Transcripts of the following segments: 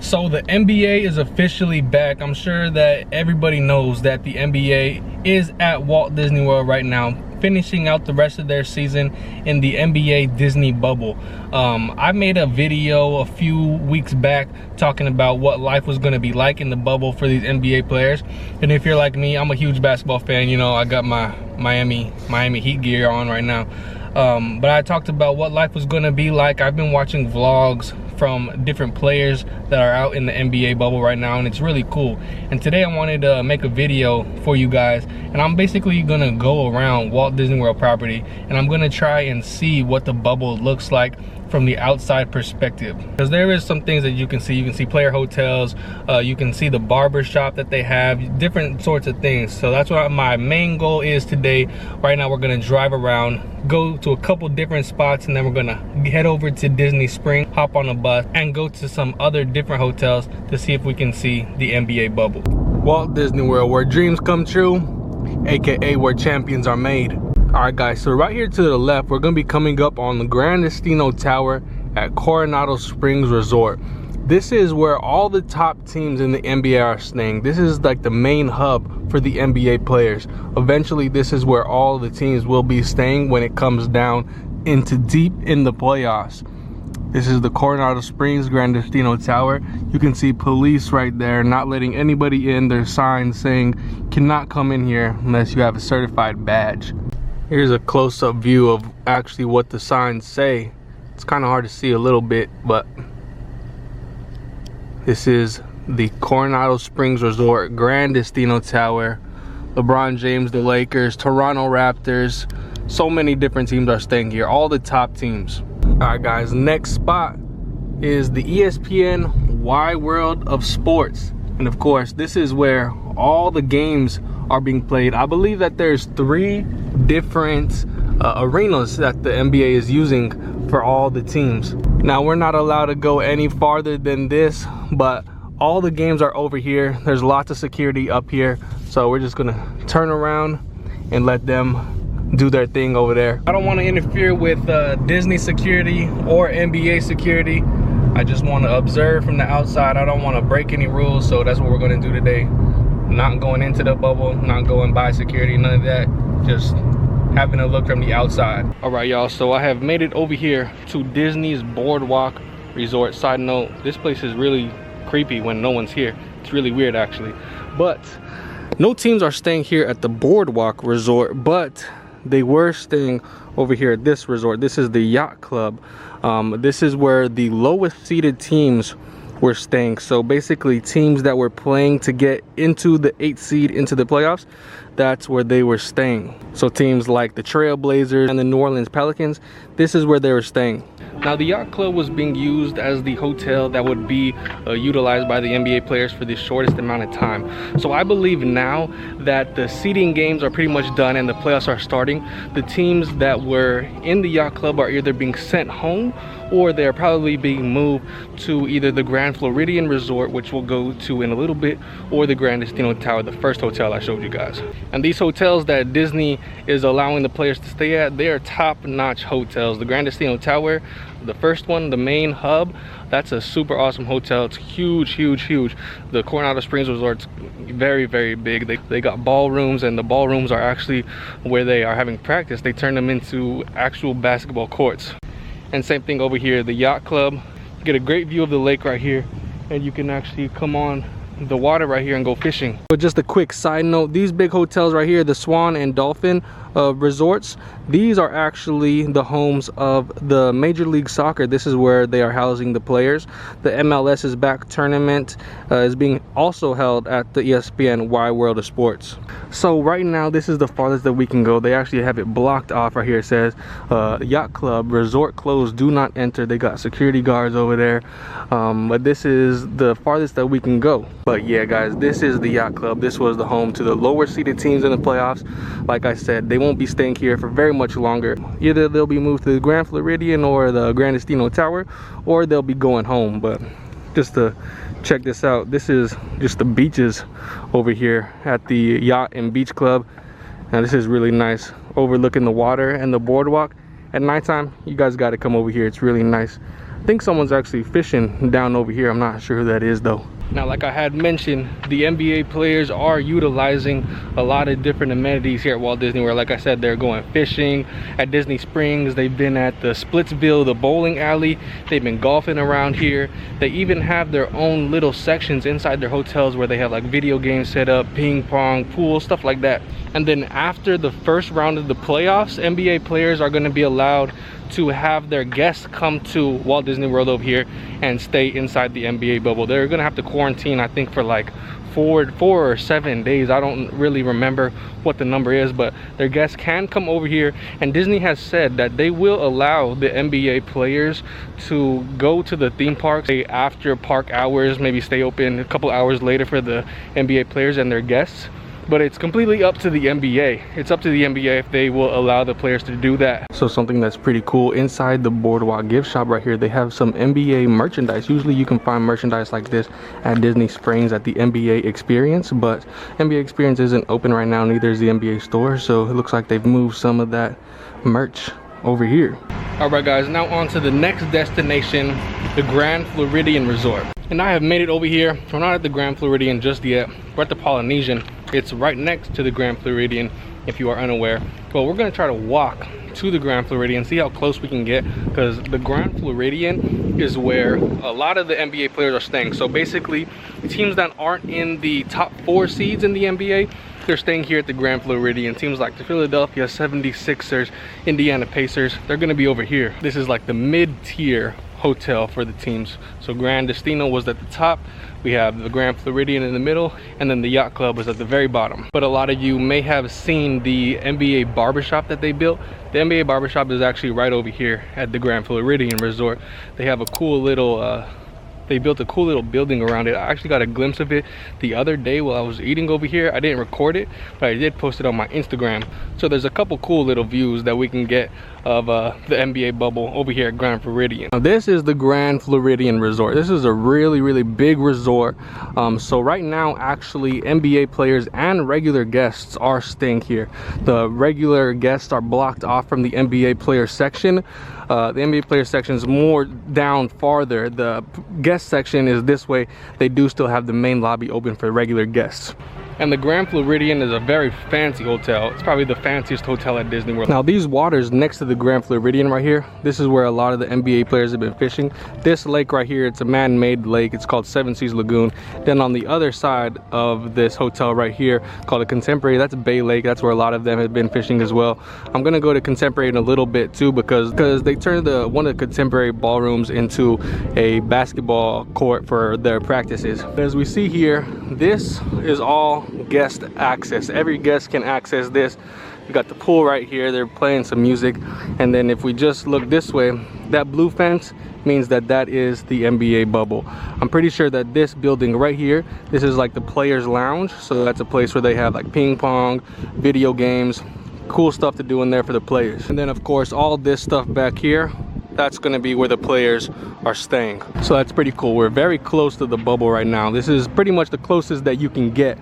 So the NBA is officially back. I'm sure that everybody knows that the NBA is at Walt Disney World right now, finishing out the rest of their season in the NBA Disney bubble. I made a video a few weeks back talking about what life was going to be like in the bubble for these NBA players. And if you're like me, I'm a huge basketball fan. You know, I got my Miami Heat gear on right now. But I talked about what life was going to be like. I've been watching vlogs from different players that are out in the NBA bubble right now, and it's really cool. And today I wanted to make a video for you guys, and I'm basically gonna go around Walt Disney World property, and I'm gonna try and see what the bubble looks like from the outside perspective, because there is some things that you can see. You can see player hotels, you can see the barber shop that they have, different sorts of things. So that's what my main goal is today. Right now we're gonna drive around, go to a couple different spots, and then we're gonna head over to Disney Spring, hop on a bus, and go to some other different hotels to see if we can see the NBA bubble. Walt Disney World, where dreams come true, aka where champions are made. Alright guys, so right here to the left, we're going to be coming up on the Grand Destino Tower at Coronado Springs Resort. This is where all the top teams in the NBA are staying. This is like the main hub for the NBA players. Eventually, this is where all the teams will be staying when it comes down into deep in the playoffs. This is the Coronado Springs Grand Destino Tower. You can see police right there not letting anybody in. There's signs saying cannot come in here unless you have a certified badge. Here's a close-up view of actually what the signs say. It's kind of hard to see a little bit, but this is the Coronado Springs Resort Grand Destino Tower. LeBron James, the Lakers, Toronto Raptors, so many different teams are staying here, all the top teams. Alright guys, next spot is the ESPN Wide World of Sports. And of course, this is where all the games are being played. I believe that there's 3 different arenas that the NBA is using for all the teams. Now, we're not allowed to go any farther than this, but all the games are over here. There's lots of security up here, so we're just gonna turn around and let them do their thing over there. I don't want to interfere with Disney security or NBA security. I just want to observe from the outside. I don't want to break any rules, so that's what we're going to do today. Not going into the bubble, not going by security, none of that. Just having a look from the outside. All right, y'all, so I have made it over here to Disney's Boardwalk Resort. Side note, this place is really creepy when no one's here. It's really weird, actually. But no teams are staying here at the Boardwalk Resort, but they were staying over here at this resort. This is the Yacht Club. This is where the lowest seeded teams were staying. So basically teams that were playing to get into the 8th seed into the playoffs, that's where they were staying. So teams like the Trailblazers and the New Orleans Pelicans, this is where they were staying. Now the Yacht Club was being used as the hotel that would be utilized by the NBA players for the shortest amount of time. So I believe now that the seeding games are pretty much done and the playoffs are starting, the teams that were in the Yacht Club are either being sent home or they're probably being moved to either the Grand Floridian Resort, which we'll go to in a little bit, or the Grand Destino Tower, the first hotel I showed you guys. And these hotels that Disney is allowing the players to stay at, they are top-notch hotels. The Grand Destino Tower, the first one, the main hub, that's a super awesome hotel. It's huge, huge, huge. The Coronado Springs Resort's very, very big. They got ballrooms, and the ballrooms are actually where they are having practice. They turn them into actual basketball courts. And same thing over here, the Yacht Club. You get a great view of the lake right here, and you can actually come on the water right here and go fishing. But just a quick side note, these big hotels right here, the Swan and Dolphin resorts, these are actually the homes of the Major League Soccer. This is where they are housing the players. The MLS is back tournament is being also held at the ESPN Wide World of Sports. So right now, this is the farthest that we can go. They actually have it blocked off right here. It says Yacht Club resort closed, do not enter. They got security guards over there, but this is the farthest that we can go. But yeah guys, this is the Yacht Club. This was the home to the lower seeded teams in the playoffs. Like I said, they won't be staying here for very much longer. Either they'll be moved to the Grand Floridian or the Grand Destino Tower, or they'll be going home. But just to check this out, this is just the beaches over here at the Yacht and Beach Club. Now this is really nice, overlooking the water and the boardwalk. At nighttime, you guys got to come over here. It's really nice. I think someone's actually fishing down over here. I'm not sure who that is though. Now, like I had mentioned, the NBA players are utilizing a lot of different amenities here at Walt Disney World. Like I said, they're going fishing at Disney Springs. They've been at the Splitsville, the bowling alley. They've been golfing around here. They even have their own little sections inside their hotels where they have like video games set up, ping pong, pool, stuff like that. And then after the first round of the playoffs, NBA players are going to be allowed to have their guests come to Walt Disney World over here and stay inside the NBA bubble. They're gonna have to quarantine, I think, for like four or 7 days. I don't really remember what the number is, but their guests can come over here, and Disney has said that they will allow the NBA players to go to the theme parks after park hours, maybe stay open a couple hours later for the NBA players and their guests. But it's completely up to the NBA. It's up to the NBA if they will allow the players to do that. So something that's pretty cool, inside the Boardwalk gift shop right here, they have some NBA merchandise. Usually you can find merchandise like this at Disney Springs at the NBA Experience, but NBA Experience isn't open right now, neither is the NBA store. So it looks like they've moved some of that merch over here. All right guys, now on to the next destination, the Grand Floridian Resort. And I have made it over here. We're not at the Grand Floridian just yet. We're at the Polynesian. It's right next to the Grand Floridian, if you are unaware. But we're gonna try to walk to the Grand Floridian, see how close we can get, because the Grand Floridian is where a lot of the NBA players are staying. So basically, teams that aren't in the top 4 seeds in the NBA, they're staying here at the Grand Floridian. Teams like the Philadelphia 76ers, Indiana Pacers, they're gonna be over here. This is like the mid-tier hotel for the teams. So Grand Destino was at the top, we have the Grand Floridian in the middle, and then the Yacht Club was at the very bottom. But a lot of you may have seen the NBA barbershop that they built. The NBA barbershop is actually right over here at the Grand Floridian Resort. They have a cool little they built a cool little building around it. I actually got a glimpse of it the other day while I was eating over here. I didn't record it, but I did post it on my Instagram. So there's a couple cool little views that we can get of the NBA bubble over here at Grand Floridian. Now, this is the Grand Floridian Resort. This is a really big resort. So right now, actually, NBA players and regular guests are staying here. The regular guests are blocked off from the NBA player section. The NBA player section is more down farther. The guest section is this way. They do still have the main lobby open for regular guests. And the Grand Floridian is a very fancy hotel. It's probably the fanciest hotel at Disney World. Now, these waters next to the Grand Floridian right here, this is where a lot of the NBA players have been fishing. This lake right here, it's a man-made lake. It's called Seven Seas Lagoon. Then on the other side of this hotel right here, called a Contemporary, that's Bay Lake. That's where a lot of them have been fishing as well. I'm gonna go to Contemporary in a little bit too, because they turned one of the Contemporary ballrooms into a basketball court for their practices. As we see here, this is all guest access. Every guest can access this. You got the pool right here. They're playing some music. And then if we just look this way, that blue fence means that that is the NBA bubble. I'm pretty sure that this building right here, this is like the players lounge. So that's a place where they have like ping pong, video games, cool stuff to do in there for the players. And then of course, all this stuff back here, that's going to be where the players are staying. So that's pretty cool. We're very close to the bubble right now. This is pretty much the closest that you can get.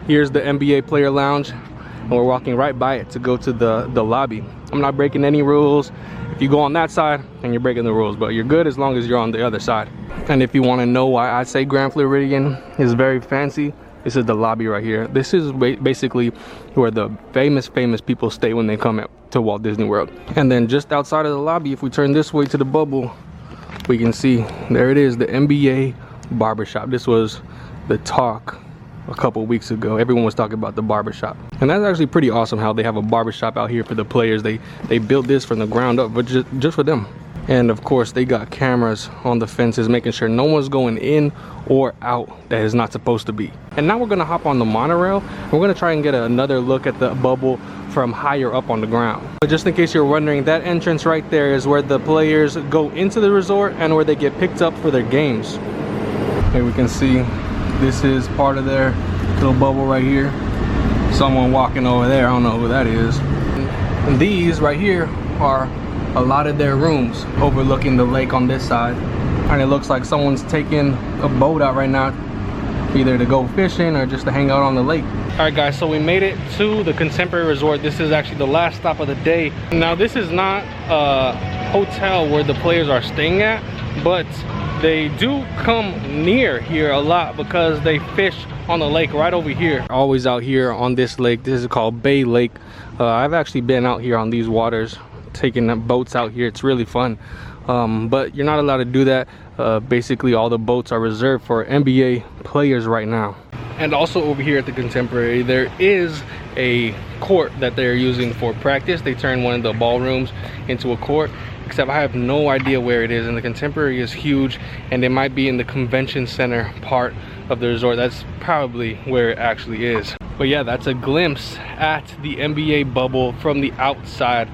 Here's the NBA player lounge, and we're walking right by it to go to the lobby. I'm not breaking any rules. If you go on that side, then you're breaking the rules, but you're good as long as you're on the other side. And if you want to know why I say Grand Floridian is very fancy, this is the lobby right here. This is basically where the famous people stay when they come to Walt Disney World. And then just outside of the lobby, if we turn this way to the bubble, we can see there it is, the NBA barbershop. This was the talk a couple weeks ago. Everyone was talking about the barbershop, and that's actually pretty awesome how they have a barbershop out here for the players. They built this from the ground up, but just for them. And of course, they got cameras on the fences, making sure no one's going in or out that is not supposed to be. And now we're gonna hop on the monorail. We're gonna try and get another look at the bubble from higher up on the ground. But just in case you're wondering, that entrance right there is where the players go into the resort and where they get picked up for their games. Here we can see this is part of their little bubble right here. Someone walking over there, I don't know who that is. And these right here are a lot of their rooms overlooking the lake on this side. And it looks like someone's taking a boat out right now, either to go fishing or just to hang out on the lake. All right guys, so we made it to the Contemporary Resort. This is actually the last stop of the day. Now this is not a hotel where the players are staying at. but they do come near here a lot because they fish on the lake right over here. Always out here on this lake. This is called Bay Lake. I've actually been out here on these waters, taking boats out here. It's really fun, but you're not allowed to do that. Basically all the boats are reserved for NBA players right now. And also over here at the Contemporary, there is a court that they're using for practice. They turned one of the ballrooms into a court, except I have no idea where it is. And the Contemporary is huge, and it might be in the convention center part of the resort. That's probably where it actually is. But yeah, that's a glimpse at the NBA bubble from the outside.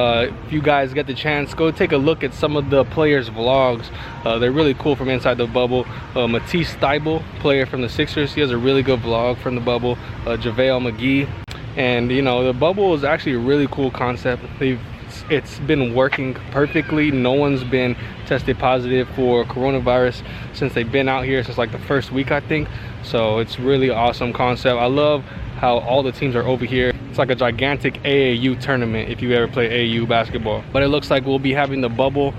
If you guys get the chance, go take a look at some of the players' vlogs. They're really cool from inside the bubble. Matisse Thybulle, player from the Sixers, he has a really good vlog from the bubble. JaVale McGee. And you know, the bubble is actually a really cool concept. It's been working perfectly. No one's been tested positive for coronavirus since they've been out here, since like the first week, I think. So it's really awesome concept. I love how all the teams are over here. It's like a gigantic AAU tournament if you ever play AAU basketball. But it looks like we'll be having the bubble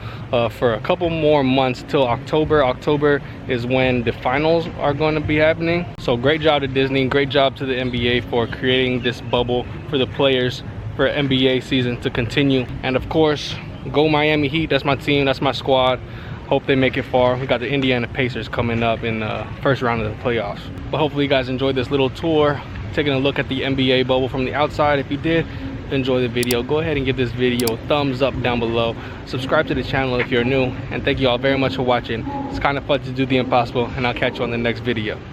for a couple more months till October. October is when the finals are going to be happening. So great job to Disney, great job to the NBA for creating this bubble for the players for NBA season to continue. And of course, go Miami Heat. That's my team, that's my squad. Hope they make it far. We got the Indiana Pacers coming up in the first round of the playoffs. But hopefully you guys enjoyed this little tour, taking a look at the NBA bubble from the outside. If you did enjoy the video, go ahead and give this video a thumbs up down below. Subscribe to the channel if you're new, and thank you all very much for watching. It's kind of fun to do the impossible, and I'll catch you on the next video.